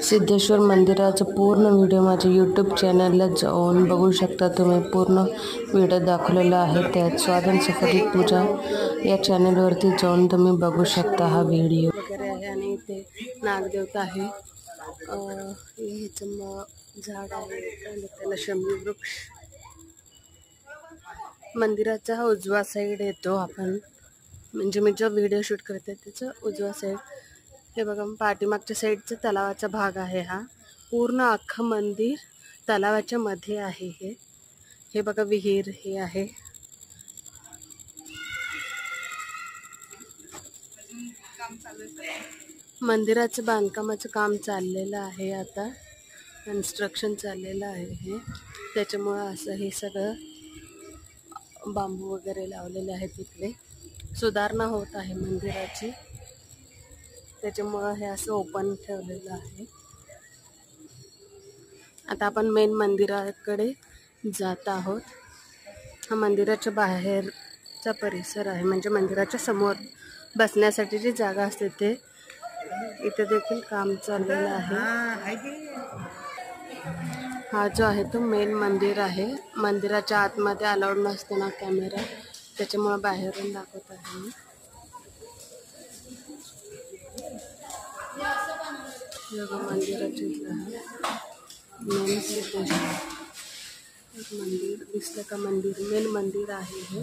सिद्धेश्वर मंदिराचा पूर्ण व्हिडिओ माझ्या यूट्यूब चॅनलला जाऊन बघू शकता तुम्ही। पूर्ण व्हिडिओ दाखवलेला आहे त्यात। स्वाधीन सफारी पूजा या चॅनलवरती जाऊन तुम्ही बघू शकता हा व्हिडिओ वगैरे आहे। आणि इथे नागदेवता आहे। ह्याचं झाड आहे, त्याला शमी वृक्ष। मंदिराचा हा उजवा साईड येतो आपण, म्हणजे मी जो व्हिडिओ शूट करते त्याचा उजवा साईड। हे बघा पाठीमागच्या साईडचा तलावाचा भाग आहे हा। पूर्ण अख्खं मंदिर तलावाच्या मध्ये आहे। हे बघा विहीर हे आहे। मंदिराचं बांधकामाचं काम चाललेलं आहे, आता कन्स्ट्रक्शन चाललेलं आहे हे। त्याच्यामुळं असं हे सगळं बांबू वगैरे लावलेले आहेत तिकडे। सुधारणा होत आहे मंदिराची, त्याच्यामुळं हे असं ओपन ठेवलेलं आहे। आता आपण मेन मंदिराकडे जात आहोत। हा मंदिराच्या बाहेरचा परिसर आहे, म्हणजे मंदिराच्या समोर बसण्यासाठी जी जागा असते ते इथे देखील काम चाललेलं आहे। हा जो आहे तो मेन मंदिर आहे। मंदिराच्या आतमध्ये अलाउड नसतो ना कॅमेरा, त्याच्यामुळे बाहेरून दाखवत आहे मी। मंदिराचे मेन सिद्धेश्वर मंदिर दिसलं का? मंदिर मेन मंदिर आहे हे।